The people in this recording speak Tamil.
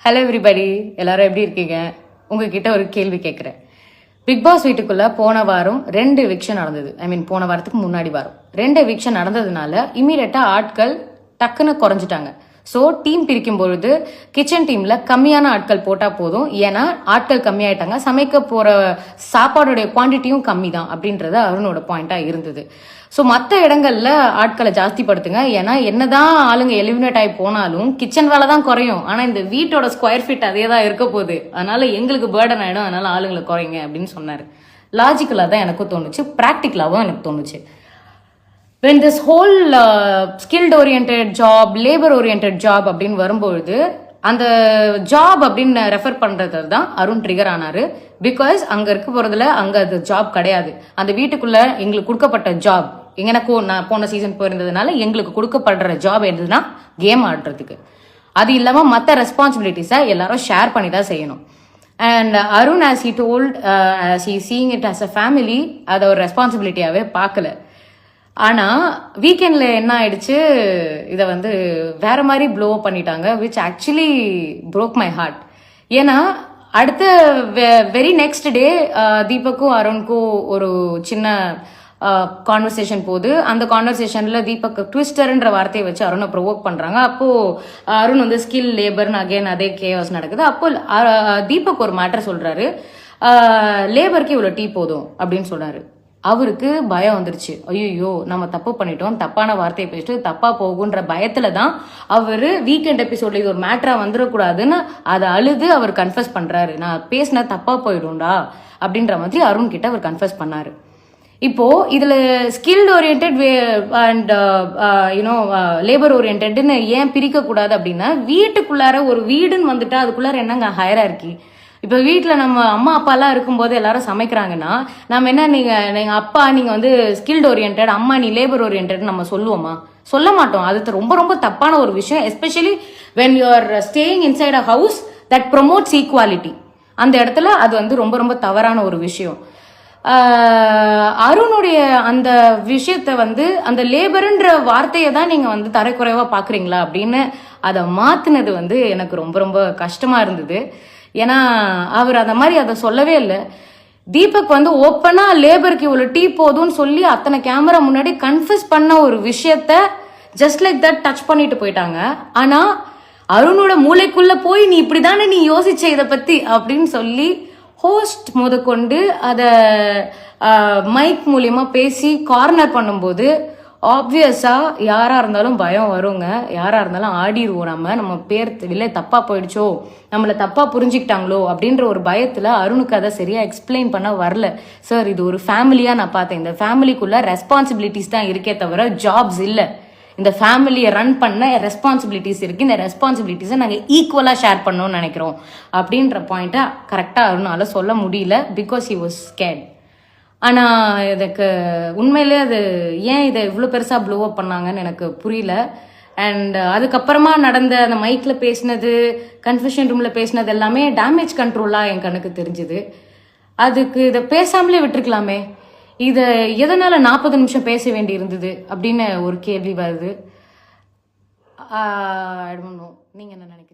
ஹலோ எவ்ரிபடி, எல்லாரும் எப்படி இருக்கீங்க? உங்ககிட்ட ஒரு கேள்வி கேட்குறேன். பிக் பாஸ் வீட்டுக்குள்ள போன வாரம் 2 எவிக்ஷன் நடந்தது. போன வாரத்துக்கு முன்னாடி வாரம் 2 எவிக்ஷன் நடந்ததுனால இமீடியட்டா ஆட்கள் டக்குன்னு குறைஞ்சிட்டாங்க. ஸோ டீம் பிரிக்கும் பொழுது கிச்சன் டீம்ல கம்மியான ஆட்கள் போட்டா போதும், ஏன்னா ஆட்கள் கம்மியாயிட்டாங்க, சமைக்க போற சாப்பாடுடைய குவான்டிட்டியும் கம்மி தான் அப்படின்றது அருணோட பாயிண்டா இருந்தது. ஸோ மற்ற இடங்கள்ல ஆட்களை ஜாஸ்தி படுத்துங்க, ஏன்னா என்னதான் ஆளுங்க எலிமினேட் ஆகி போனாலும் கிச்சன் வேலை தான் குறையும், ஆனா இந்த வீட்டோட ஸ்கொயர் ஃபீட் அதே தான் இருக்க போகுது, அதனால எங்களுக்கு பேர்டன் ஆயிடும், அதனால ஆளுங்களை குறைங்க அப்படின்னு சொன்னாரு. லாஜிக்கலா தான் எனக்கும் தோணுச்சு, ப்ராக்டிக்கலாவும் எனக்கு தோணுச்சு. when this whole skilled oriented job, labor oriented job அப்படின்னு வரும்பொழுது அந்த ஜாப் அப்படின்னு ரெஃபர் பண்றது தான் அருண் ட்ரிகர் ஆனாரு. பிகாஸ் அங்க இருக்க போறதுல அங்க அது ஜாப் கிடையாது, அந்த வீட்டுக்குள்ள எங்களுக்கு கொடுக்கப்பட்ட ஜாப், எனக்கும் நான் போன சீசன் போயிருந்ததுனால எங்களுக்கு கொடுக்கப்படுற ஜாப் எதுனா கேம் ஆடுறதுக்கு. அது இல்லாம மற்ற ரெஸ்பான்சிபிலிட்டிஸை எல்லாரும் ஷேர் பண்ணி தான் செய்யணும். And Arun as he told, as he seeing it as a family, அதை ஒரு ரெஸ்பான்சிபிலிட்டியாவே பார்க்கல. ஆனா வீக்கெண்ட்ல என்ன ஆயிடுச்சு, இதை வந்து வேற மாதிரி ப்ளோ பண்ணிட்டாங்க, which actually broke my heart. ஏன்னா அடுத்த வெரி நெக்ஸ்ட் டே தீபக்கும் அருணுக்கும் ஒரு சின்ன கான்வர்சேஷன் போகுது. அந்த கான்வர்சேஷன்ல தீபக் ட்விஸ்டர்ன்ற வார்த்தையை வச்சு அருணை ப்ரொவோக் பண்றாங்க. அப்போ அருண் வந்து ஸ்கில் லேபர்னு அகைன் அதே கேஸ் நடக்குது. அப்போ தீபக் ஒரு மேட்டர் சொல்றாரு, லேபருக்கு இவ்வளோ டீ போதும் அப்படின்னு சொல்றாரு. அவருக்கு பயம் வந்துருச்சு, ஐயோ நம்ம தப்பு பண்ணிட்டோம், தப்பான வார்த்தையை பேசிட்டு தப்பா போகுன்ற பயத்துல தான் அவரு வீக்கெண்ட் எபிசோட்ல இது ஒரு மேட்டரா வந்துடக்கூடாதுன்னு அதை அழுது அவர் கன்ஃபஸ் பண்றாரு. நான் பேசின தப்பா போயிடும்டா அப்படின்ற மாதிரி அருண் கிட்ட அவர் கன்ஃபஸ் பண்ணாரு. இப்போ இதுல skilled orient and you know labour ஓரியன்ட்னு ஏன் பிரிக்க கூடாது அப்படின்னா, வீட்டுக்குள்ளார ஒரு வீடுன்னு வந்துட்டா அதுக்குள்ளார என்னங்க ஹையரார்கி. இப்போ வீட்டில் நம்ம அம்மா அப்பாலாம் இருக்கும்போது எல்லாரும் சமைக்கிறாங்கன்னா நம்ம என்ன, நீங்கள் அப்பா நீங்கள் வந்து ஸ்கில்ட் ஓரியன்ட், அம்மா நீ லேபர் ஓரியன்ட் நம்ம சொல்லுவோமா? சொல்ல மாட்டோம். அது ரொம்ப ரொம்ப தப்பான ஒரு விஷயம். Especially when you are staying inside a house that promotes equality, அந்த இடத்துல அது வந்து ரொம்ப ரொம்ப தவறான ஒரு விஷயம். அருணுடைய அந்த விஷயத்த வந்து அந்த லேபர்ன்ற வார்த்தையை தான் நீங்கள் வந்து தரைக்குறைவா பார்க்குறீங்களா அப்படின்னு அதை மாற்றினது வந்து எனக்கு ரொம்ப ரொம்ப கஷ்டமாக இருந்தது. ஏன்னா அவர் அந்த மாதிரி அதை சொல்லவே இல்லை. தீபக் வந்து ஓப்பனா லேபருக்கு இவ்வளோ டீ போதும்னு சொல்லி அத்தனை கேமரா முன்னாடி கன்ஃபஸ் பண்ண ஒரு விஷயத்த ஜஸ்ட் லைக் தட் டச் பண்ணிட்டு போயிட்டாங்க. ஆனா அருணோட மூளைக்குள்ள போய் நீ இப்படிதானே நீ யோசிச்ச இதை பத்தி அப்படின்னு சொல்லி ஹோஸ்ட் முதற்கொண்டு அதை மைக் மூலியமா பேசி கார்னர் பண்ணும்போது ஆப்வியஸா யாரா இருந்தாலும் பயம் வருங்க, யாரா இருந்தாலும் ஆடிடுவோம். நம்ம பேர் இல்லை தப்பா போயிடுச்சோ, நம்மளை தப்பா புரிஞ்சுக்கிட்டாங்களோ அப்படின்ற ஒரு பயத்துல அருணுக்கு அதை சரியா எக்ஸ்பிளைன் பண்ண வரல. சார் இது ஒரு ஃபேமிலியா நான் பார்த்தேன், இந்த ஃபேமிலிக்குள்ள ரெஸ்பான்சிபிலிட்டிஸ் தான் இருக்கே தவிர ஜாப்ஸ் இல்லை, இந்த ஃபேமிலியை ரன் பண்ண ரெஸ்பான்சிபிலிட்டிஸ் இருக்கு, இந்த ரெஸ்பான்சிபிலிட்டிஸை நாங்கள் ஈக்குவலாக ஷேர் பண்ணணும்னு நினைக்கிறோம் அப்படின்ற பாயிண்ட்டை கரெக்டாக அருணால சொல்ல முடியல. Because he was scared. ஆனால் இதுக்கு உண்மையிலே அது ஏன் இதை இவ்வளோ பெருசாக ப்ளோ அப் பண்ணாங்கன்னு எனக்கு புரியல. அண்ட் அதுக்கப்புறமா நடந்த அந்த மைக்கில் பேசினது, கன்ஃபெஷன் ரூமில் பேசினது எல்லாமே டேமேஜ் கண்ட்ரோலாக என் கண்ணுக்கு தெரிஞ்சுது. அதுக்கு இதை பேசாமலே விட்டுருக்கலாமே, இதை எதனால் 40 நிமிஷம் பேச வேண்டி இருந்தது அப்படின்னு ஒரு கேள்வி வருது. ஐ டோன்ட் நோ, நீங்கள் என்ன நினைக்கிறீங்க?